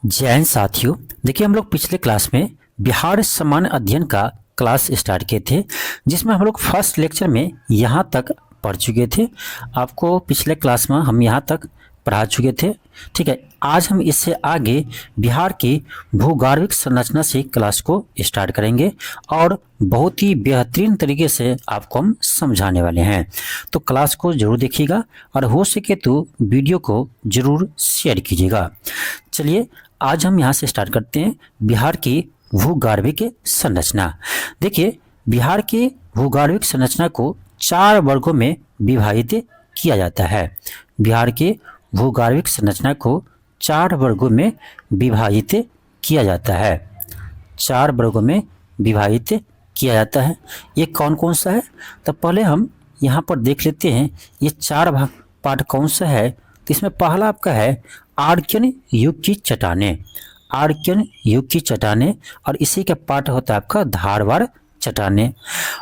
जय हिंद साथियों। देखिए, हम लोग पिछले क्लास में बिहार सामान्य अध्ययन का क्लास स्टार्ट किए थे, जिसमें हम लोग फर्स्ट लेक्चर में यहाँ तक पढ़ चुके थे। आपको पिछले क्लास में हम यहाँ तक पढ़ा चुके थे। ठीक है, आज हम इससे आगे बिहार की भूगर्भिक संरचना से क्लास को स्टार्ट करेंगे और बहुत ही बेहतरीन तरीके से आपको हम समझाने वाले हैं। तो क्लास को जरूर देखिएगा और हो सके तो वीडियो को जरूर शेयर कीजिएगा। चलिए, आज हम यहाँ से स्टार्ट करते हैं बिहार की भूगर्भिक संरचना। देखिए, बिहार की भूगर्भिक संरचना को 4 वर्गों में विभाजित किया जाता है। बिहार के भूगर्भिक संरचना को 4 वर्गों में विभाजित किया जाता है। 4 वर्गों में विभाजित किया जाता है। ये कौन कौन सा है? तो पहले हम यहाँ पर देख लेते हैं ये 4 भाग पार्ट कौन सा है। तो इसमें पहला आपका है आर्कियन युग की चट्टानें। आर्कियन युग की चट्टानें और इसी का पार्ट होता है आपका धारवाड़ चट्टानें।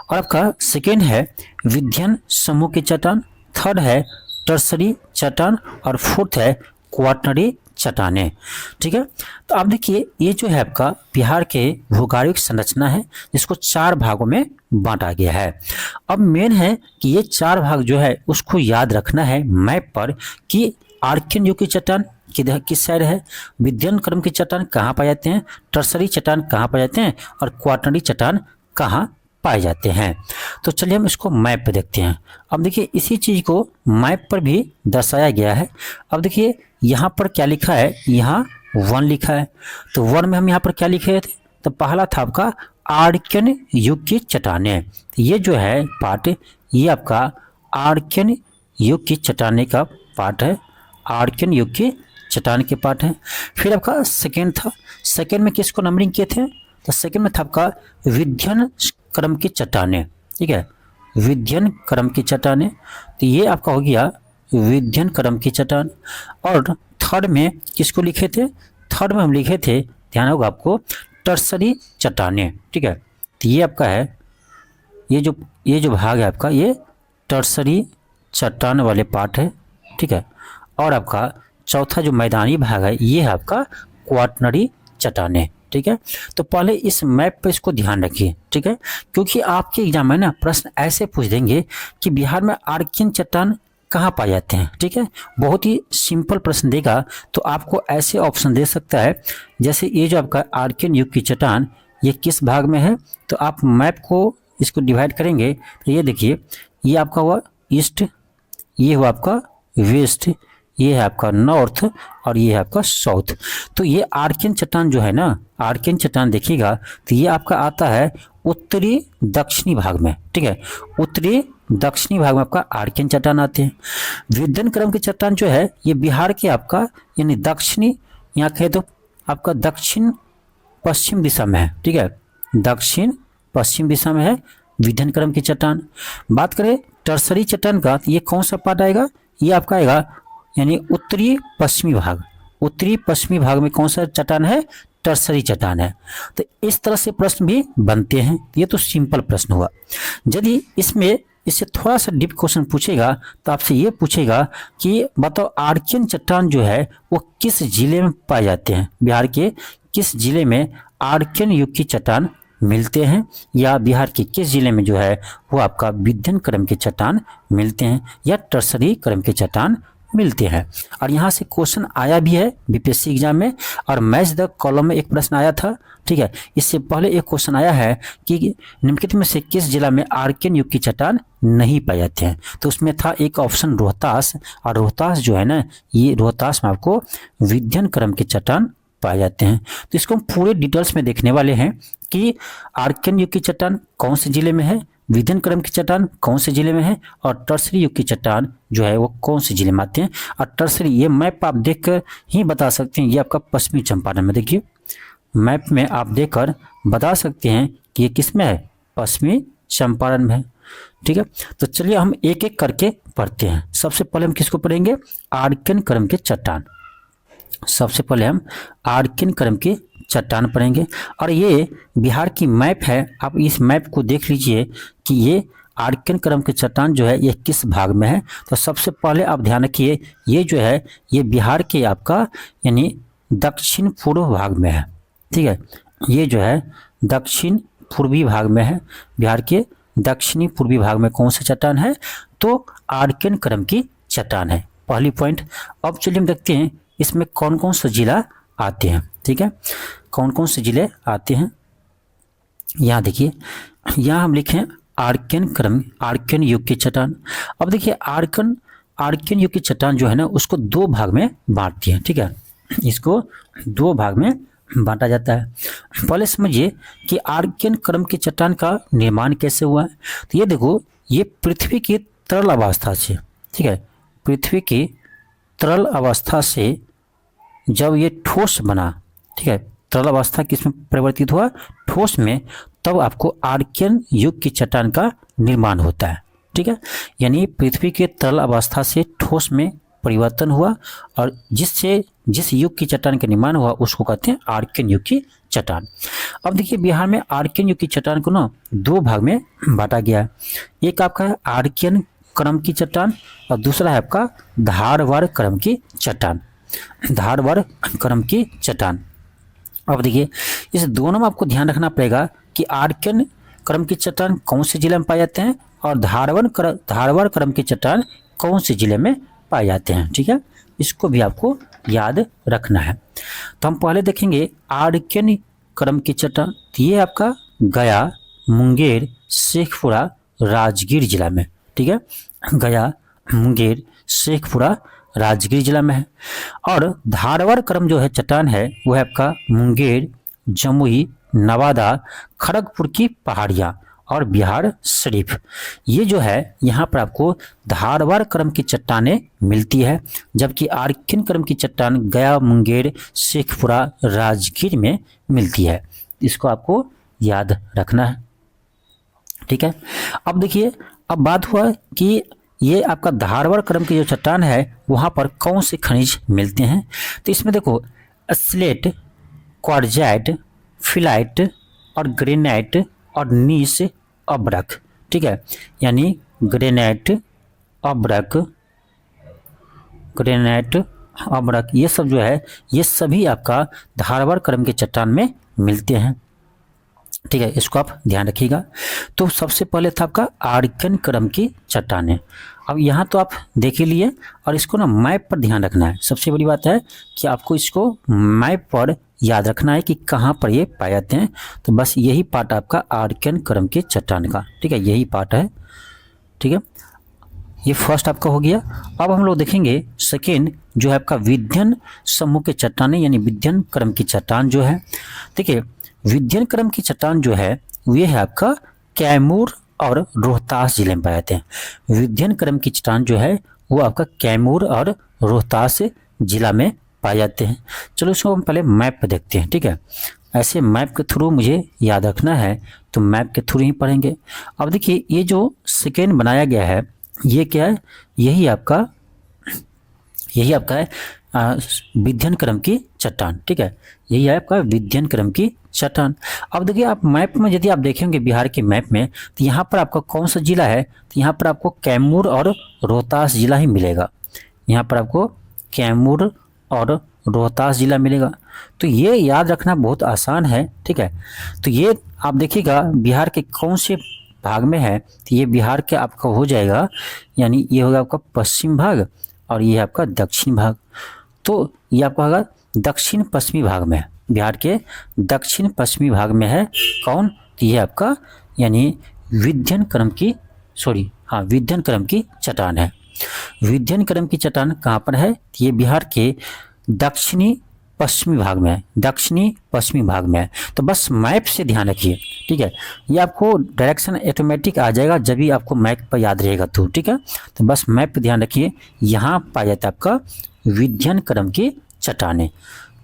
और आपका सेकेंड है विध्यन समूह की चट्टान, थर्ड है टर्सरी चट्टान और फोर्थ है क्वाटरनरी चट्टानें। ठीक है, तो आप देखिए ये जो है आपका बिहार के भूगर्भिक संरचना है, जिसको 4 भागों में बांटा गया है। अब मेन है कि ये 4 भाग जो है उसको याद रखना है मैप पर कि आर्कियन युग की चट्टान किधर किस साइड है, विध्यन क्रम की चट्टान कहाँ पाए जाते हैं, टर्सरी चट्टान कहाँ पाए जाते हैं और क्वाटरनरी चट्टान कहाँ पाए जाते हैं। तो चलिए हम इसको मैप पे देखते हैं। अब देखिए इसी चीज को मैप पर भी दर्शाया गया है। अब देखिए यहाँ पर क्या लिखा है, यहाँ 1 लिखा है। तो 1 में हम यहाँ पर क्या लिखे थे? तो पहला था आपका आर्कियन युग की चट्टानें। ये जो है पार्ट, ये आपका आर्कियन युग की चट्टानें का पार्ट है। आर्कियन युग की चट्टान के पार्ट है। फिर आपका सेकेंड था, सेकेंड में किसको नंबरिंग किए थे? तो सेकेंड में था आपका विध्यन क्रम की चट्टानें। ठीक है, विध्यन क्रम की चट्टानें। तो ये आपका हो गया विध्यन क्रम की चट्टान। और थर्ड में किसको लिखे थे? थर्ड में हम लिखे थे, ध्यान होगा आपको, टर्सरी चट्टानें। ठीक है, तो ये आपका है, ये जो भाग है आपका, ये टर्सरी चट्टान वाले पार्ट है। ठीक है, और आपका चौथा जो मैदानी भाग है ये है आपका क्वाटरनरी चट्टानें। ठीक है, तो पहले इस मैप पे इसको ध्यान रखिए। ठीक है, क्योंकि आपके एग्जाम में ना प्रश्न ऐसे पूछ देंगे कि बिहार में आर्कियन चट्टान कहाँ पाए जाते हैं। ठीक है, बहुत ही सिंपल प्रश्न देगा तो आपको ऐसे ऑप्शन दे सकता है, जैसे ये जो आपका आर्कियन युग की चट्टान ये किस भाग में है। तो आप मैप को इसको डिवाइड करेंगे तो ये देखिए, ये आपका हुआ ईस्ट, ये हुआ आपका वेस्ट, ये है आपका नॉर्थ और ये है आपका साउथ। तो ये आर्कियन चट्टान जो है ना, आर्कियन चट्टान देखिएगा तो ये आपका आता है उत्तरी दक्षिणी भाग में। ठीक है, उत्तरी दक्षिणी भाग में आपका आर्कियन चट्टान आते हैं। विध्यन क्रम की चट्टान जो है ये बिहार के आपका यानी दक्षिणी, यहाँ कहे तो आपका दक्षिण पश्चिम दिशा में है। ठीक है, दक्षिण पश्चिम दिशा में है विध्यन क्रम की चट्टान। बात करें टर्सरी चट्टान का, ये कौन सा पार्ट आएगा? ये आपका आएगा यानी उत्तरी पश्चिमी भाग। उत्तरी पश्चिमी भाग में कौन सा चट्टान है? टर्सरी चट्टान है। तो इस तरह से प्रश्न भी बनते हैं। ये तो सिंपल प्रश्न हुआ। यदि इससे थोड़ा सा डीप क्वेश्चन पूछेगा तो आपसे ये पूछेगा कि बताओ आर्कियन चट्टान जो है वो किस जिले में पाए जाते हैं, बिहार के किस जिले में आर्कियन युग की चट्टान मिलते हैं, या बिहार के किस जिले में जो है वो आपका विध्यन क्रम के चट्टान मिलते हैं या टर्सरी क्रम के चट्टान मिलते हैं। और यहाँ से क्वेश्चन आया भी है बीपीएससी एग्जाम में, और मैच द कॉलम में एक प्रश्न आया था। ठीक है, इससे पहले एक क्वेश्चन आया है कि निम्नलिखित में से किस जिला में आर्कियन युग की चट्टान नहीं पाए जाते हैं। तो उसमें था एक ऑप्शन रोहतास, और रोहतास जो है ना, ये रोहतास में आपको विध्यन क्रम के चट्टान पाए जाते हैं। तो इसको हम पूरे डिटेल्स में देखने वाले हैं कि आर्कियन युग की चट्टान कौन से जिले में है, विध्यन क्रम की चट्टान कौन से जिले में है, और टर्सरी युग की चट्टान जो है वो कौन से जिले में आते हैं। और टर्सरी ये मैप आप देखकर ही बता सकते हैं, ये आपका पश्चिमी चंपारण में, देखिए मैप में आप देखकर बता सकते हैं कि ये किस में है, पश्चिमी चंपारण में है। ठीक है, तो चलिए हम एक एक करके पढ़ते हैं। सबसे पहले हम किसको पढ़ेंगे? आर्कियन क्रम के चट्टान। सबसे पहले हम आर्कियन क्रम के चट्टान पढ़ेंगे। और ये बिहार की मैप है, आप इस मैप को देख लीजिए कि ये आर्कियन क्रम के चट्टान जो है ये किस भाग में है। तो सबसे पहले आप ध्यान रखिए, ये जो है ये बिहार के आपका यानी दक्षिण पूर्व भाग में है। ठीक है, ये जो है दक्षिण पूर्वी भाग में है। बिहार के दक्षिणी पूर्वी भाग में कौन सा चट्टान है? तो आर्कियन क्रम की चट्टान है। पहली पॉइंट। अब चलिए हम देखते हैं इसमें कौन कौन से जिला आते हैं। ठीक है, कौन कौन से जिले आते हैं। यहाँ देखिए, यहाँ हम लिखें आर्कियन क्रम, आर्कियन युग की चट्टान। अब देखिए आर्कियन युग की चट्टान जो है ना, उसको दो भाग में बांटती है। ठीक है, इसको दो भाग में बांटा जाता है। पहले समझिए कि आर्कियन क्रम की चट्टान का निर्माण कैसे हुआ है। तो ये देखो, ये पृथ्वी की तरल अवस्था से, ठीक है, पृथ्वी की तरल अवस्था से जब ये ठोस बना, ठीक है, तरल अवस्था किसमें परिवर्तित हुआ? ठोस में, तब आपको आर्कियन युग की चट्टान का निर्माण होता है। ठीक है, यानी पृथ्वी के तरल अवस्था से ठोस में परिवर्तन हुआ और जिससे जिस युग की चट्टान का निर्माण हुआ उसको कहते हैं आर्कियन युग की चट्टान। अब देखिए, बिहार में आर्कियन युग की चट्टान को ना दो भाग में बांटा गया है। एक आपका है आर्कियन क्रम की चट्टान और दूसरा है आपका धारवाड़ क्रम की चट्टान। धारवाड़ क्रम की चट्टान। अब देखिए, इस दोनों में आपको ध्यान रखना पड़ेगा कि आर्कियन क्रम की चट्टान कौन से जिले में पाए जाते हैं और धारवाड़ क्रम की चट्टान कौन से जिले में पाए जाते हैं। ठीक है, इसको भी आपको याद रखना है। तो हम पहले देखेंगे आर्कियन क्रम की चट्टान। तो ये आपका गया, मुंगेर, शेखपुरा, राजगीर जिला में, ठीक है, गया, मुंगेर, शेखपुरा, राजगीर जिला में है। और धारवाड़ क्रम जो है चट्टान है वो है आपका मुंगेर, जमुई, नवादा, खड़गपुर की पहाड़ियाँ और बिहार शरीफ। ये जो है यहाँ पर आपको धारवाड़ क्रम की चट्टानें मिलती है, जबकि आर्कियन क्रम की चट्टान गया, मुंगेर, शेखपुरा, राजगीर में मिलती है। इसको आपको याद रखना है। ठीक है, अब देखिए, अब बात हुआ कि ये आपका धारवाड़ क्रम की जो चट्टान है वहाँ पर कौन से खनिज मिलते हैं। तो इसमें देखो स्लेट, क्वार्जाइट, फिलाइट और ग्रेनाइट और नीस अब्रक। ठीक है, यानी ग्रेनाइट, अब्रक ये सब जो है ये सभी आपका धारवाड़ क्रम के चट्टान में मिलते हैं। ठीक है, इसको आप ध्यान रखिएगा। तो सबसे पहले था आपका आर्कियन क्रम की चट्टानें। अब यहाँ तो आप देख ही लिए और इसको ना मैप पर ध्यान रखना है। सबसे बड़ी बात है कि आपको इसको मैप पर याद रखना है कि कहाँ पर ये पाए जाते हैं। तो बस यही पार्ट आपका आर्कियन क्रम के चट्टान का, ठीक है, यही पार्ट है। ठीक है, ये फर्स्ट आपका हो गया। अब हम लोग देखेंगे सेकेंड जो है आपका विध्यन समूह के चट्टानें, यानी विध्यन क्रम की चट्टान जो है। देखिए, विध्यन क्रम की चट्टान जो है ये है आपका कैमूर और रोहतास जिले में पाए जाते हैं। विध्यन क्रम की चट्टान जो है वो आपका कैमूर और रोहतास जिला में पाए जाते हैं। चलो इसको हम पहले मैप पर देखते हैं। ठीक है, ऐसे मैप के थ्रू मुझे याद रखना है तो मैप के थ्रू ही पढ़ेंगे। अब देखिए, ये जो सेकेंड बनाया गया है ये क्या है? यही आपका है विध्यन क्रम की चट्टान। ठीक है, यही है आपका विध्यन क्रम की चट्टान। अब देखिए, आप मैप में यदि आप देखेंगे बिहार के मैप में तो यहाँ पर आपका कौन सा जिला है? तो यहाँ पर आपको कैमूर और रोहतास जिला ही मिलेगा। यहाँ पर आपको कैमूर और रोहतास जिला मिलेगा। तो ये याद रखना बहुत आसान है। ठीक है, तो ये आप देखिएगा बिहार के कौन से भाग में है। तो ये बिहार के आपका हो जाएगा, यानी ये होगा आपका पश्चिम भाग और ये आपका दक्षिण भाग। तो ये आपका होगा दक्षिण पश्चिमी भाग में है, बिहार के दक्षिण पश्चिमी भाग में है कौन? तो ये आपका यानी विध्यन क्रम की चट्टान है। विध्यन क्रम की चट्टान कहाँ पर है? तो ये बिहार के दक्षिणी पश्चिमी भाग में है, दक्षिणी पश्चिमी भाग में है। तो बस मैप से ध्यान रखिए। ठीक है, ये आपको डायरेक्शन ऑटोमेटिक आ जाएगा जब भी आपको मैप पर याद रहेगा तो। ठीक है, तो बस मैप पे ध्यान रखिए। यहाँ पाया जाता है आपका विध्यन क्रम की चट्टानें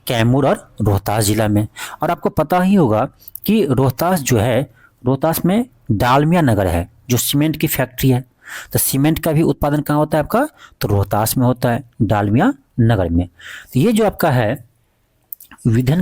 कैमूर और रोहतास जिला में। और आपको पता ही होगा कि रोहतास जो है, रोहतास में डालमिया नगर है जो सीमेंट की फैक्ट्री है। तो सीमेंट का भी उत्पादन कहाँ होता है आपका? तो रोहतास में होता है, डालमिया नगर में। तो ये जो आपका है विध्यन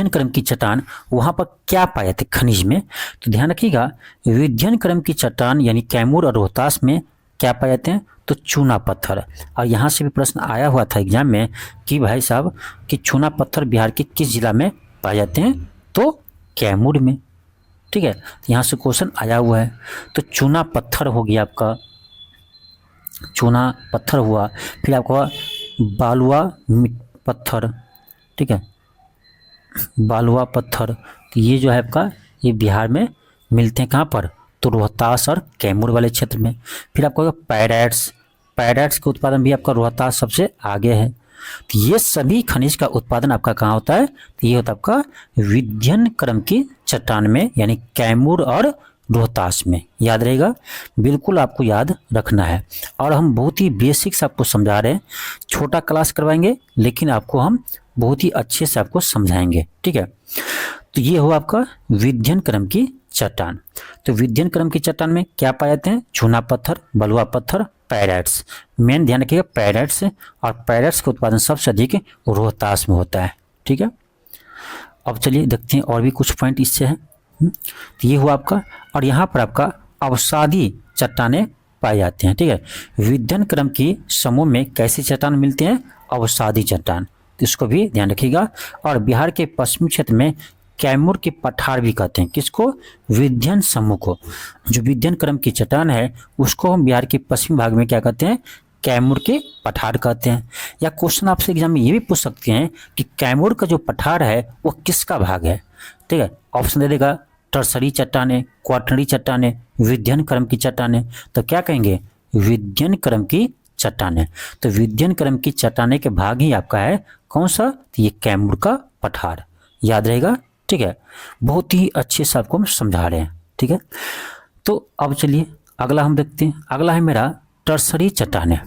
क्रम की चट्टान, वहाँ पर क्या पाए जाते खनिज में? तो ध्यान रखिएगा, विध्यन क्रम की चट्टान यानी कैमूर और रोहतास में क्या पाए जाते हैं, तो चूना पत्थर। और यहाँ से भी प्रश्न आया हुआ था एग्जाम में कि भाई साहब कि चूना पत्थर बिहार के किस जिला में पाए जाते हैं, तो कैमूर में। ठीक है, तो यहाँ से क्वेश्चन आया हुआ है। तो चूना पत्थर हो गया आपका, चूना पत्थर हुआ, फिर आपका बालुआ पत्थर। ठीक है, बालुआ पत्थर, तो ये जो है आपका ये बिहार में मिलते हैं कहाँ पर, तो रोहतास और कैमूर वाले क्षेत्र में। फिर आपका पैराइट्स, पैराइट्स का उत्पादन भी आपका रोहतास सबसे आगे है। तो ये सभी खनिज का उत्पादन आपका कहाँ होता है, तो ये होता है आपका विंध्यन क्रम की चट्टान में, यानी कैमूर और रोहतास में। याद रहेगा, बिल्कुल आपको याद रखना है। और हम बहुत ही बेसिक्स आपको समझा रहे हैं, छोटा क्लास करवाएंगे लेकिन आपको हम बहुत ही अच्छे से आपको समझाएंगे। ठीक है, तो ये हो आपका विंध्यन क्रम की चट्टान। तो विंध्यन क्रम की चट्टान में क्या पाए जाते हैं, चूना पत्थर, बलुआ पत्थर, पैराइट्स। मेन ध्यान रखिएगा पैराइट्स, और पैराइट्स का उत्पादन सबसे अधिक रोहतास में होता है। ठीक है, अब चलिए देखते हैं और भी कुछ पॉइंट इससे है। तो ये हुआ आपका, और यहाँ पर आपका अवसादी चट्टानें पाए जाते हैं। ठीक है, विंध्यन क्रम की समूह में कैसी चट्टान मिलती हैं, अवसादी चट्टान, तो इसको भी ध्यान रखिएगा। और बिहार के पश्चिमी क्षेत्र में कैमूर के पठार भी कहते हैं, किसको, विंध्यन समूह को। जो विंध्यन क्रम की चट्टान है उसको हम बिहार के पश्चिमी भाग में क्या कहते हैं, कैमूर के पठार कहते हैं। या क्वेश्चन आपसे एग्जाम में ये भी पूछ सकते हैं कि कैमूर का जो पठार है वो किसका भाग है। ठीक है, ऑप्शन दे देगा टर्सरी चट्टानें, क्वाटरनरी चट्टानें, विंध्यन क्रम की चट्टानें। तो क्या कहेंगे, विंध्यन क्रम की चट्टानें। तो विंध्यन क्रम की चट्टानें के भाग ही आपका है कौन सा, तो ये कैमूर का पठार। याद रहेगा। ठीक है, बहुत ही अच्छे से आपको हम समझा रहे हैं। ठीक है, तो अब चलिए अगला हम देखते हैं। अगला है मेरा टर्सरी चट्टानें।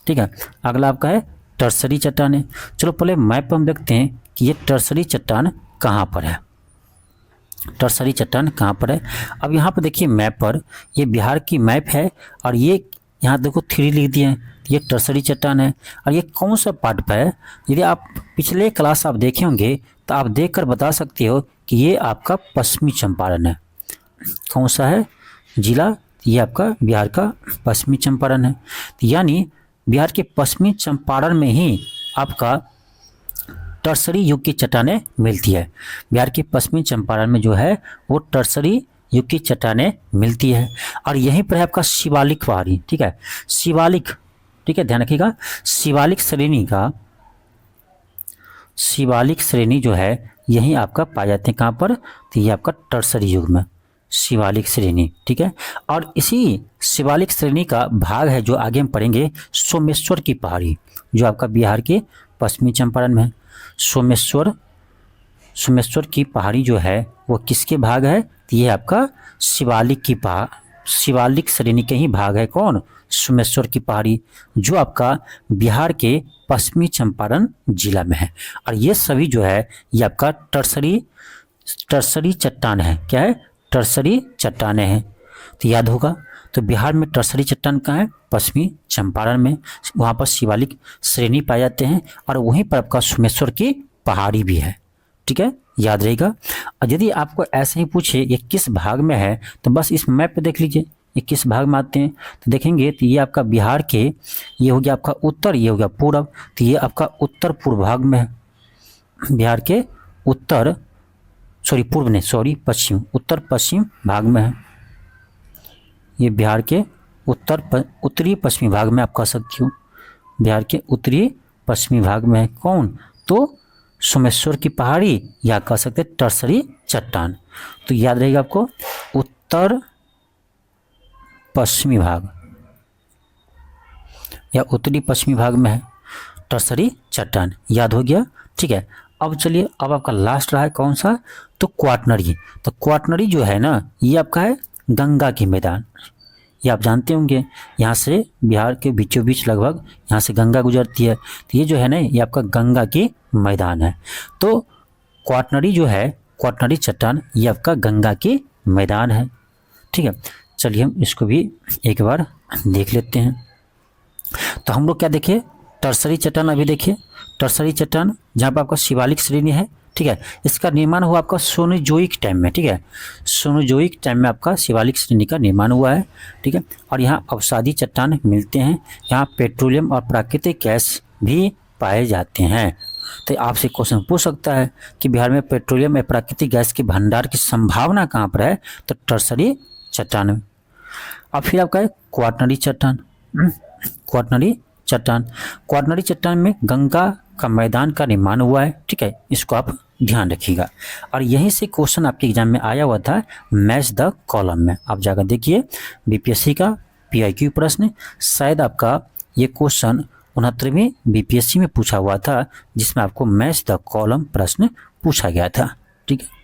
ठीक है, अगला आपका है टर्सरी चट्टानें। चलो पहले मैप पर हम देखते हैं कि ये टर्सरी चट्टान कहाँ पर है, टर्सरी चट्टान कहाँ पर है। अब यहाँ पर देखिए मैप पर, ये बिहार की मैप है और ये यहाँ देखो 3 लिख दिए हैं, ये टर्सरी चट्टान है। और ये कौन सा पार्ट पर है, यदि आप पिछले क्लास आप देखे होंगे तो आप देखकर बता सकते हो कि ये आपका पश्चिमी चंपारण है। कौन सा है जिला, ये आपका बिहार का पश्चिमी चंपारण है। यानी बिहार के पश्चिमी चंपारण में ही आपका टर्सरी युग की चट्टानें मिलती है। बिहार के पश्चिमी चंपारण में जो है वो टर्सरी युग की चट्टानें मिलती है। और यहीं पर है आपका शिवालिक पहाड़ी। ठीक है, शिवालिक, ठीक है ध्यान रखिएगा, शिवालिक श्रेणी का, शिवालिक श्रेणी जो है यहीं आपका पाए जाते हैं कहाँ पर, तो ये आपका टर्सरी युग में शिवालिक श्रेणी। ठीक है, और इसी शिवालिक श्रेणी का भाग है जो आगे हम पढ़ेंगे, सोमेश्वर की पहाड़ी, जो आपका बिहार के पश्चिमी चंपारण में है। सोमेश्वर, सोमेश्वर की पहाड़ी जो है वो किसके भाग है, तो ये आपका शिवालिक की शिवालिक श्रेणी के ही भाग है। कौन, सोमेश्वर की पहाड़ी, जो आपका बिहार के पश्चिमी चंपारण जिला में है। और ये सभी जो है ये आपका टर्सरी चट्टान है। क्या है, टर्सरी चट्टानें हैं। तो याद होगा, तो बिहार में टर्सरी चट्टान कहाँ है, पश्चिमी चंपारण में, वहाँ पर शिवालिक श्रेणी पाए जाते हैं और वहीं पर आपका सोमेश्वर की पहाड़ी भी है। ठीक है, याद रहेगा। और यदि आपको ऐसे ही पूछे ये किस भाग में है, तो बस इस मैप पे देख लीजिए ये किस भाग में आते हैं, तो देखेंगे तो ये आपका बिहार के, ये हो गया आपका उत्तर, ये हो गया पूर्व, तो ये आपका उत्तर पूर्व भाग में है। बिहार के उत्तर, सॉरी पूर्व नहीं, सॉरी पश्चिम, उत्तर पश्चिम भाग में है। ये बिहार के उत्तरी पश्चिमी भाग में आप कह सकती हो, बिहार के उत्तरी पश्चिमी भाग में है। कौन, तो सोमेश्वर की पहाड़ी, या कह सकते टर्सरी चट्टान। तो याद रहेगा आपको, उत्तर पश्चिमी भाग या उत्तरी पश्चिमी भाग में है टर्सरी चट्टान। याद हो गया। ठीक है, अब चलिए अब आपका लास्ट रहा है कौन सा, तो क्वाटरनरी। तो क्वाटरनरी जो है ना ये आपका है गंगा की मैदान। ये आप जानते होंगे, यहाँ से बिहार के बीचों बीच लगभग यहाँ से गंगा गुजरती है। तो ये जो है ना ये आपका गंगा की मैदान है। तो क्वाटरनरी जो है, क्वाटरनरी चट्टान, ये आपका गंगा की मैदान है। ठीक है, चलिए हम इसको भी एक बार देख लेते हैं। तो हम लोग क्या देखे, टर्सरी चट्टान अभी देखिए, टर्सरी चट्टान जहाँ पर आपका शिवालिक श्रेणी है, ठीक है। इसका निर्माण हुआ आपका सोनोजोइक टाइम में, ठीक है, सोनोजोइक टाइम में आपका शिवालिक श्रेणी का निर्माण हुआ है, ठीक है। और यहाँ अवसादी चट्टान मिलते हैं, यहाँ पेट्रोलियम और प्राकृतिक गैस भी पाए जाते हैं। तो आपसे क्वेश्चन पूछ सकता है कि बिहार में पेट्रोलियम या प्राकृतिक गैस के भंडार की संभावना कहाँ पर है, तो टर्सरी चट्टान में। अब फिर आपका है क्वाटरनरी चट्टान। क्वाटरनरी चट्टान, क्वाटरनरी चट्टान में गंगा का मैदान का निर्माण हुआ है, ठीक है, इसको आप ध्यान रखिएगा। और यहीं से क्वेश्चन आपके एग्जाम में आया हुआ था मैच द कॉलम में, आप जाकर देखिए बीपीएससी का पीआईक्यू प्रश्न, शायद आपका ये क्वेश्चन 69वीं बीपीएससी में पूछा हुआ था, जिसमें आपको मैच द कॉलम प्रश्न पूछा गया था, ठीक है।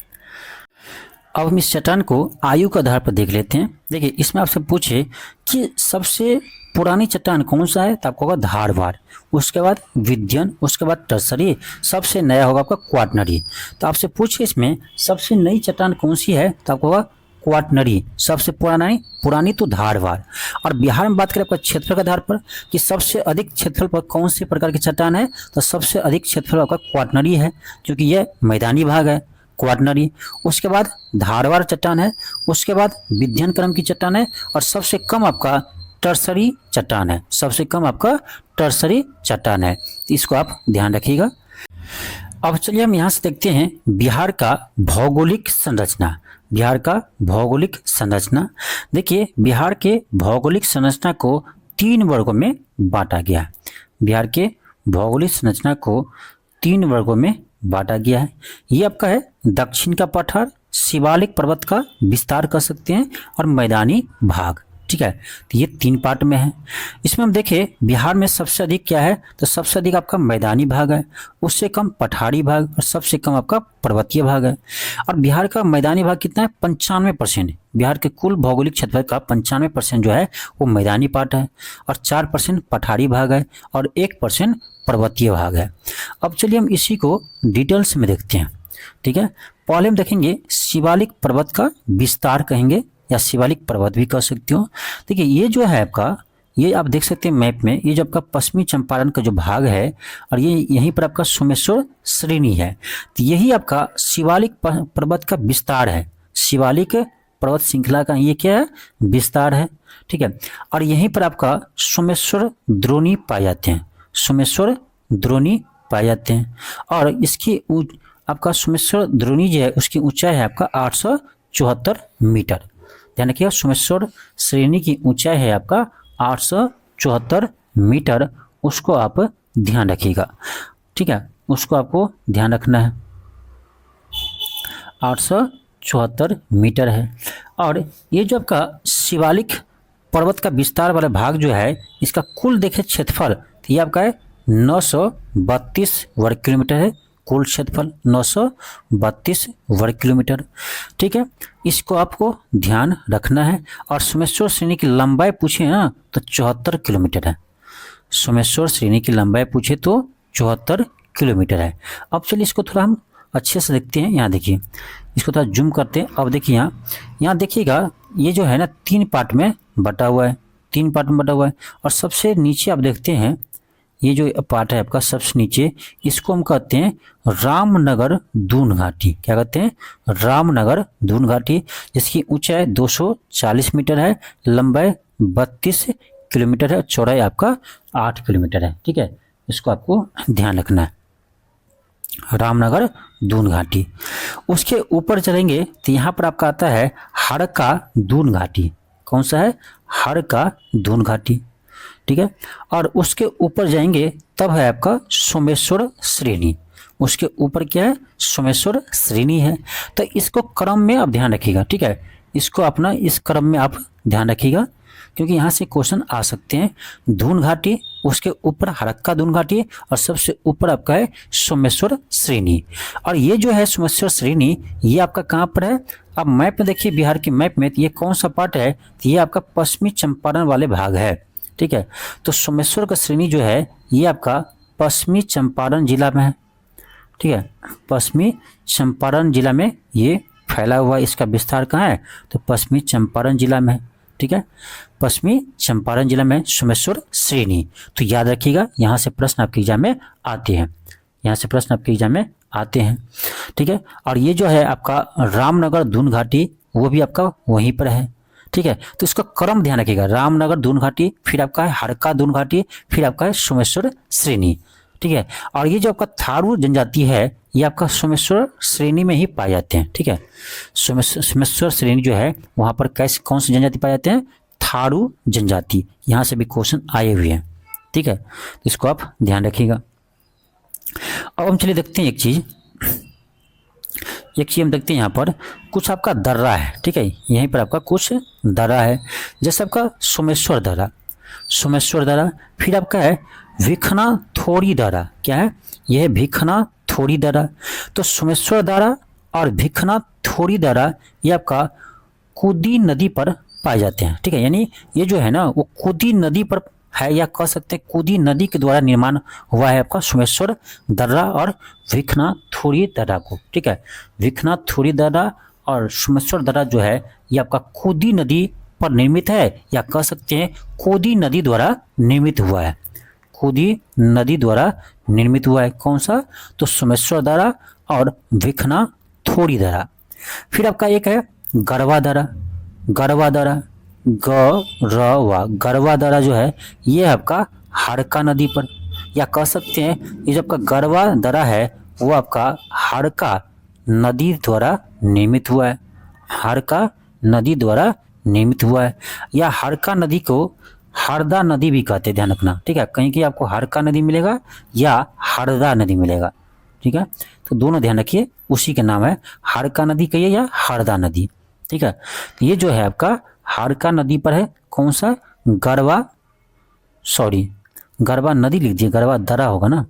अब हम इस चट्टान को आयु के आधार पर देख लेते हैं। देखिए इसमें आपसे पूछे कि सबसे पुरानी चट्टान कौन सा है, तो आपको होगा धारवाड़, उसके बाद विंध्यन, उसके बाद टर्सरी, सबसे नया होगा आपका क्वाटरनरी। तो आपसे पूछे इसमें सबसे नई चट्टान कौन सी है, तो आपको होगा क्वाटरनरी। सबसे पुरानी तो धारवाड़। और बिहार में बात करें आपका क्षेत्रफल के आधार पर कि सबसे अधिक क्षेत्रफल पर कौन से प्रकार की चट्टान है, तो सबसे अधिक क्षेत्रफल आपका क्वाटरनरी है, क्योंकि यह मैदानी भाग है क्वाटरनरी। उसके बाद धारवाड़ चट्टान है, उसके बाद विंध्यन क्रम की चट्टान है, और सबसे कम आपका टर्सरी चट्टान है, सबसे कम आपका टर्सरी चट्टान है। इसको आप ध्यान रखिएगा। अब चलिए हम यहाँ से देखते हैं बिहार का भौगोलिक संरचना। बिहार का भौगोलिक संरचना, देखिए बिहार के भौगोलिक संरचना को 3 वर्गों में बांटा गया है। बिहार के भौगोलिक संरचना को 3 वर्गों में बांटा गया है। ये आपका है दक्षिण का पठार, शिवालिक पर्वत का विस्तार कर सकते हैं, और मैदानी भाग, ठीक है। तो ये 3 पार्ट में है। इसमें हम देखें बिहार में सबसे अधिक क्या है, तो सबसे अधिक आपका मैदानी भाग है, उससे कम पठारी भाग, और सबसे कम आपका पर्वतीय भाग है। और बिहार का मैदानी भाग कितना है, 95%। बिहार के कुल भौगोलिक क्षेत्र का 95% जो है वो मैदानी पार्ट है, और 4% पठारी भाग है, और 1% पर्वतीय भाग है। अब चलिए हम इसी को डिटेल्स में देखते हैं, ठीक है। पहले हम देखेंगे शिवालिक पर्वत का विस्तार कहेंगे, या शिवालिक पर्वत भी कह सकते हो। देखिए ये जो है आपका, ये आप देख सकते हैं मैप में, ये जो आपका पश्चिमी चंपारण का जो भाग है, और ये यहीं पर आपका सोमेश्वर श्रेणी है, तो यही आपका शिवालिक पर्वत का विस्तार है। शिवालिक पर्वत श्रृंखला का ये क्या है, विस्तार है, ठीक है। और यहीं पर आपका सोमेश्वर द्रोणी पाए जाते हैं, सोमेश्वर द्रोणी पाए जाते हैं। और इसकी आपका सोमेश्वर द्रोणी जो है उसकी ऊंचाई है आपका 874 मीटर। ध्यान रखिएगा, सोमेश्वर श्रेणी की ऊंचाई है आपका 874 मीटर, उसको आप ध्यान रखिएगा, ठीक है, उसको आपको ध्यान रखना है। 874 मीटर है। और ये जो आपका शिवालिक पर्वत का विस्तार वाला भाग जो है, इसका कुल देखे क्षेत्रफल, तो ये आपका है 932 वर्ग किलोमीटर है, कुल क्षेत्रफल 932 वर्ग किलोमीटर, ठीक है। इसको आपको ध्यान रखना है। और सोमेश्वर श्रेणी की लंबाई पूछे ना, तो 74 किलोमीटर है। सोमेश्वर श्रेणी की लंबाई पूछे तो 74 किलोमीटर है। अब चलिए इसको थोड़ा हम अच्छे से देखते हैं। यहाँ देखिए, इसको थोड़ा जूम करते हैं। अब देखिए यहाँ देखिएगा, ये जो है ना 3 पार्ट में बटा हुआ है, 3 पार्ट में बटा हुआ है। और सबसे नीचे आप देखते हैं, ये जो पार्ट है आपका सबसे नीचे, इसको हम कहते हैं रामनगर दून घाटी। क्या कहते हैं, रामनगर दून घाटी, जिसकी ऊंचाई 240 मीटर है, लंबाई 32 किलोमीटर है, चौड़ाई आपका 8 किलोमीटर है, ठीक है। इसको आपको ध्यान रखना है, रामनगर दून घाटी। उसके ऊपर चलेंगे तो यहाँ पर आपका आता है हड़का दून घाटी। कौन सा है, हड़का दून घाटी, ठीक है। और उसके ऊपर जाएंगे तब है आपका सोमेश्वर श्रेणी। उसके ऊपर क्या है, सोमेश्वर श्रेणी है। तो इसको क्रम में आप ध्यान रखिएगा, ठीक है। इसको अपना इस क्रम में आप ध्यान रखिएगा, क्योंकि यहाँ से क्वेश्चन आ सकते हैं। दून घाटी, उसके ऊपर हड़क्का दून घाटी, और सबसे ऊपर आपका है सोमेश्वर श्रेणी। और ये जो है सोमेश्वर श्रेणी, ये आपका कहाँ पर है, आप मैप में देखिए, बिहार की मैप में ये कौन सा पार्ट है, ये आपका पश्चिमी चंपारण वाले भाग है, ठीक है। तो सोमेश्वर का श्रेणी जो है ये आपका पश्चिमी चंपारण जिला में है, ठीक है। पश्चिमी चंपारण जिला में ये फैला हुआ, इसका विस्तार कहाँ है, तो पश्चिमी चंपारण जिला में है, ठीक है। पश्चिमी चंपारण जिला में सोमेश्वर श्रेणी। तो याद रखिएगा, यहाँ से प्रश्न आपके एग्जाम में आते हैं, यहाँ से प्रश्न आपके एग्जाम में आते हैं। ठीक है। और ये जो है आपका रामनगर दून घाटी वो भी आपका वहीं पर है, ठीक है। तो इसका क्रम ध्यान रखिएगा, रामनगर दून घाटी, फिर आपका है हड़का दून घाटी, फिर आपका है सोमेश्वर श्रेणी, ठीक है। और ये जो आपका थारू जनजाति है ये आपका सोमेश्वर श्रेणी में ही पाए जाते हैं, ठीक है। सोमेश्वर श्रेणी जो है वहाँ पर कैसे कौन सी जनजाति पाए जाते हैं, थारू जनजाति, यहाँ से भी क्वेश्चन आए हुए हैं, ठीक है। तो इसको आप ध्यान रखिएगा। अब हम चलिए देखते हैं एक चीज़ हम देखते हैं यहाँ पर कुछ आपका दर्रा है, ठीक है। यहीं पर आपका कुछ दर्रा है, जैसे आपका सोमेश्वर दर्रा, फिर आपका है भिखना थोड़ी दर्रा, क्या है यह है भिखना थोड़ी दर्रा। तो सोमेश्वर दर्रा और भिखना थोड़ी दर्रा ये आपका कूदी नदी पर पाए जाते हैं, ठीक है। यानी ये जो है ना वो कूदी नदी पर है, या कह सकते हैं कूदी नदी के द्वारा निर्माण हुआ है आपका सोमेश्वर दर्रा और भिखना थोड़ी दर्रा को, ठीक है। भिखना थोड़ी दर्रा और सोमेश्वर दर्रा जो है ये आपका कूदी नदी पर निर्मित है, या कह सकते हैं कूदी नदी द्वारा निर्मित हुआ है, कूदी नदी द्वारा निर्मित हुआ है। कौन सा, तो सोमेश्वर दर्रा और भिखना थोड़ी दर्रा। फिर आपका एक है गरवा दर्रा, गरवा दर्रा जो है ये आपका हड़का नदी पर, या कह सकते हैं ये जो आपका गरवा दर्रा है वो आपका हड़का नदी द्वारा निर्मित हुआ है, हड़का नदी द्वारा निर्मित हुआ है। या हड़का नदी को हरदा नदी भी कहते हैं, ध्यान रखना, ठीक है। कहीं कहीं आपको हड़का नदी मिलेगा या हरदा नदी मिलेगा, ठीक है। तो दोनों ध्यान रखिए, उसी का नाम है, हड़का नदी कहिए या हरदा नदी, ठीक है। तो ये जो है आपका हड़का नदी पर है, कौन सा, गरवा नदी लिख दिए, गरवा दर्रा होगा ना,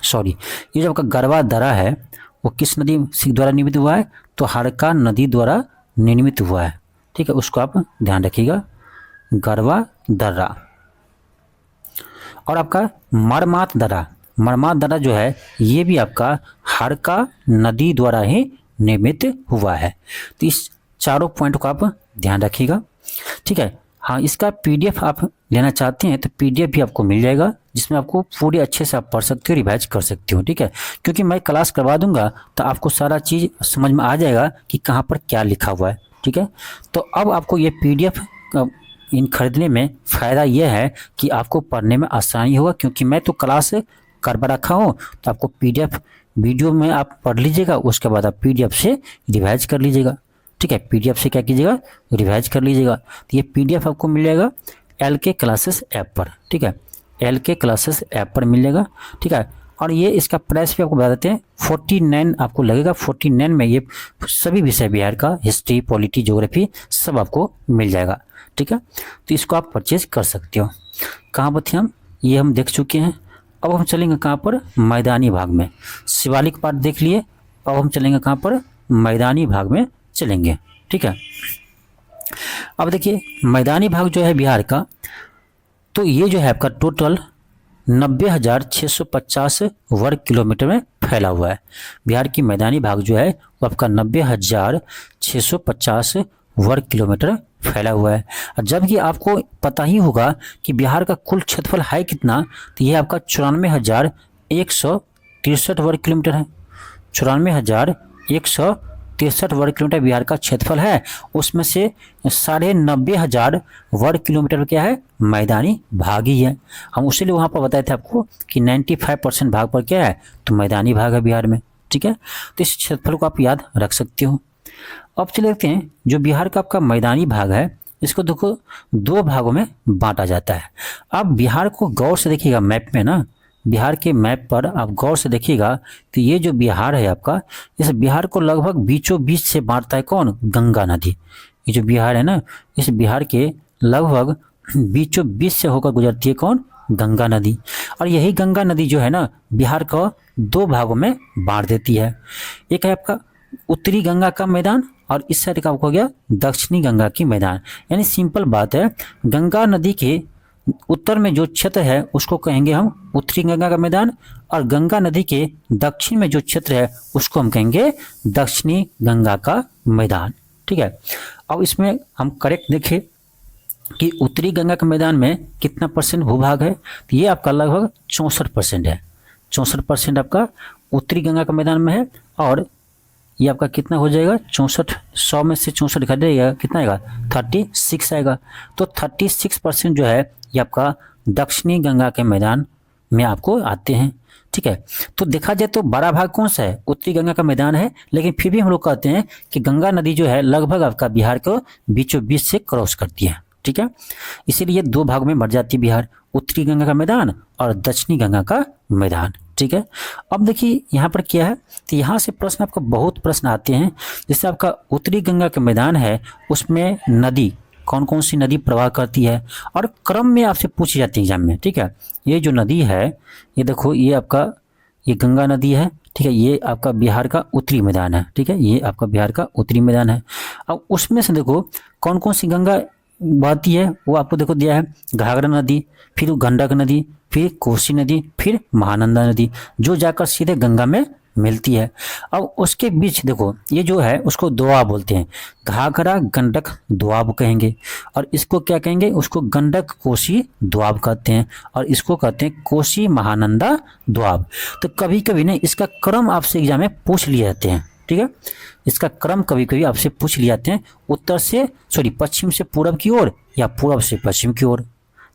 सॉरी। ये जो आपका गरवा दर्रा है वो किस नदी द्वारा निर्मित हुआ है, तो हड़का नदी द्वारा निर्मित हुआ है, ठीक है। उसको आप ध्यान रखिएगा, गरवा दर्रा। और आपका मरमात दर्रा जो है ये भी आपका हड़का नदी द्वारा ही निर्मित हुआ है। तो इस चारों पॉइंट को आप ध्यान रखिएगा, ठीक है। हाँ, इसका पीडीएफ आप लेना चाहते हैं तो पीडीएफ भी आपको मिल जाएगा, जिसमें आपको पूरी अच्छे से आप पढ़ सकते हो, रिवाइज कर सकते हो, ठीक है। क्योंकि मैं क्लास करवा दूंगा तो आपको सारा चीज़ समझ में आ जाएगा कि कहाँ पर क्या लिखा हुआ है, ठीक है। तो अब आपको ये पीडीएफ इन खरीदने में फ़ायदा यह है कि आपको पढ़ने में आसानी होगा, क्योंकि मैं तो क्लास करवा रखा हूँ, तो आपको पीडीएफ वीडियो में आप पढ़ लीजिएगा, उसके बाद आप पीडीएफ से रिवाइज कर लीजिएगा, ठीक है। पीडीएफ से क्या कीजिएगा, रिवाइज कर लीजिएगा। तो ये पीडीएफ आपको मिल जाएगा LK क्लासेस ऐप पर, ठीक है, LK क्लासेस ऐप पर मिल जाएगा, ठीक है। और ये इसका प्राइस भी आपको बता देते हैं, 49 आपको लगेगा। 49 में ये सभी विषय बिहार का, हिस्ट्री, पॉलिटी, ज्योग्राफी सब आपको मिल जाएगा, ठीक है। तो इसको आप परचेज कर सकते हो। कहाँ पर थे हम, ये हम देख चुके हैं। अब हम चलेंगे कहाँ पर, मैदानी भाग में। शिवालिक पार्ट देख लिए, अब हम चलेंगे कहाँ पर, मैदानी भाग में चलेंगे, ठीक है। अब देखिए मैदानी भाग जो है बिहार का, तो ये जो है आपका टोटल 90,650 वर्ग किलोमीटर में फैला हुआ है। बिहार की मैदानी भाग जो है वो आपका 90,650 वर्ग किलोमीटर फैला हुआ है। और जबकि आपको पता ही होगा कि बिहार का कुल क्षेत्रफल है कितना, तो ये आपका 94,163 वर्ग किलोमीटर है। 94,163 वर्ग किलोमीटर बिहार का क्षेत्रफल है। उसमें से 90,500 वर्ग किलोमीटर क्या है, मैदानी भाग ही है। हम उसी लिए वहाँ पर बताए थे आपको कि 95% भाग पर क्या है, तो मैदानी भाग है बिहार में, ठीक है। तो इस क्षेत्रफल को आप याद रख सकते हो। अब चले देखते हैं जो बिहार का आपका मैदानी भाग है, इसको देखो 2 भागों में बांटा जाता है। अब बिहार को गौर से देखिएगा मैप में ना, बिहार के मैप पर आप गौर से देखिएगा तो ये जो बिहार है आपका, इस बिहार को लगभग बीचों बीच से बांटता है कौन, गंगा नदी। ये जो बिहार है ना, इस बिहार के लगभग बीचों बीच से होकर गुजरती है कौन, गंगा नदी। और यही गंगा नदी जो है ना बिहार को 2 भागों में बांट देती है। एक है आपका उत्तरी गंगा का मैदान, और इस साइड का आपको हो गया दक्षिणी गंगा की मैदान। यानी सिंपल बात है, गंगा नदी के उत्तर में जो क्षेत्र है उसको कहेंगे हम उत्तरी गंगा का मैदान, और गंगा नदी के दक्षिण में जो क्षेत्र है उसको हम कहेंगे दक्षिणी गंगा का मैदान, ठीक है। अब इसमें हम करेक्ट देखें कि उत्तरी गंगा के मैदान में कितना % भूभाग है, तो ये आपका लगभग 64% है। 64% आपका उत्तरी गंगा के मैदान में है, और ये आपका कितना हो जाएगा 64, 100 में से 64 घट जाएगा, कितना आएगा 36 आएगा। तो 36% जो है ये आपका दक्षिणी गंगा के मैदान में आपको आते हैं। ठीक है, तो देखा जाए तो बड़ा भाग कौन सा है, उत्तरी गंगा का मैदान है, लेकिन फिर भी हम लोग कहते हैं कि गंगा नदी जो है लगभग आपका बिहार को बीचों बीच से क्रॉस करती है। ठीक है, इसीलिए दो भाग में बढ़ जाती है बिहार, उत्तरी गंगा का मैदान और दक्षिणी गंगा का मैदान। ठीक है, अब देखिए यहाँ पर क्या है, तो यहाँ से प्रश्न आपको बहुत प्रश्न आते हैं। जैसे आपका उत्तरी गंगा का मैदान है, उसमें नदी कौन कौन सी नदी प्रवाह करती है, और क्रम में आपसे पूछी जाती है एग्जाम में। ठीक है, ये जो नदी है, ये देखो, ये आपका ये गंगा नदी है। ठीक है, ये आपका बिहार का उत्तरी मैदान है। ठीक है, ये आपका बिहार का उत्तरी मैदान है। अब उसमें से देखो कौन कौन सी गंगा बहती है, वो आपको देखो दिया है, घाघरा नदी, फिर गंडक नदी, फिर कोसी नदी, फिर महानंदा नदी, जो जाकर सीधे गंगा में मिलती है। अब उसके बीच देखो ये जो है उसको दोआब बोलते हैं, घाघरा गंडक दोआब कहेंगे, और इसको क्या कहेंगे, उसको गंडक कोसी दोआब कहते हैं, और इसको कहते हैं कोसी महानंदा दोआब। तो कभी कभी ना इसका क्रम आपसे एग्जाम में पूछ लिए जाते हैं। ठीक है, इसका क्रम कभी कभी आपसे पूछ लिए जाते हैं, उत्तर से पश्चिम से पूरब की ओर या पूरब से पश्चिम की ओर।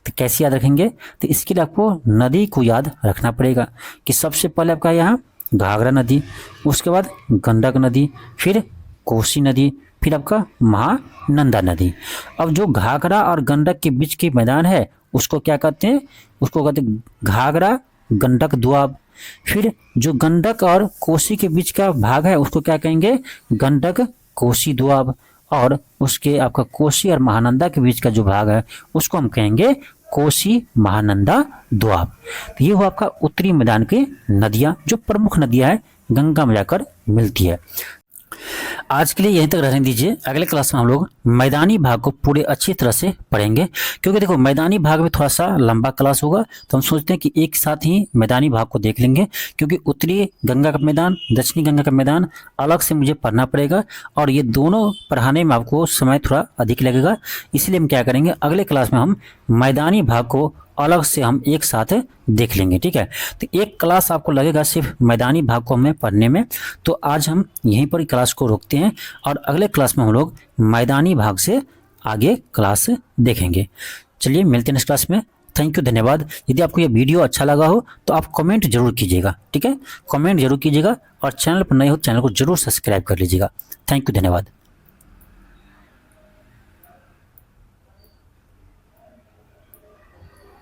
तो कैसे याद रखेंगे, तो इसके लिए आपको नदी को याद रखना पड़ेगा कि सबसे पहले आपका यहाँ घाघरा नदी, उसके बाद गंडक नदी, फिर कोसी नदी, फिर आपका महानंदा नदी। अब जो घाघरा और गंडक के बीच के मैदान है उसको क्या कहते हैं, उसको कहते हैं घाघरा गंडक दोआब। फिर जो गंडक और कोसी के बीच का भाग है उसको क्या कहेंगे, गंडक कोसी दोआब, और उसके आपका कोसी और महानंदा के बीच का जो भाग है उसको हम कहेंगे कोसी महानंदा दोआब। तो ये हुआ आपका उत्तरी मैदान की नदियां, जो प्रमुख नदियां हैं गंगा में जाकर मिलती है। आज के लिए यहीं तक रहने दीजिए, अगले क्लास में हम लोग मैदानी भाग को पूरे अच्छी तरह से पढ़ेंगे, क्योंकि देखो मैदानी भाग में थोड़ा सा लंबा क्लास होगा, तो हम सोचते हैं कि एक साथ ही मैदानी भाग को देख लेंगे, क्योंकि उत्तरी गंगा का मैदान, दक्षिणी गंगा का मैदान अलग से मुझे पढ़ना पड़ेगा, और ये दोनों पढ़ाने में आपको समय थोड़ा अधिक लगेगा। इसलिए हम क्या करेंगे, अगले क्लास में हम मैदानी भाग को अलग से हम एक साथ देख लेंगे। ठीक है, तो एक क्लास आपको लगेगा सिर्फ मैदानी भाग को हमें पढ़ने में, तो आज हम यहीं पर क्लास को रोकते हैं, और अगले क्लास में हम लोग मैदानी भाग से आगे क्लास देखेंगे। चलिए मिलते हैं नेक्स्ट क्लास में। थैंक यू, धन्यवाद। यदि आपको ये वीडियो अच्छा लगा हो तो आप कमेंट जरूर कीजिएगा। ठीक है, कमेंट जरूर कीजिएगा, और चैनल पर नए हो चैनल को जरूर सब्सक्राइब कर लीजिएगा। थैंक यू, धन्यवाद।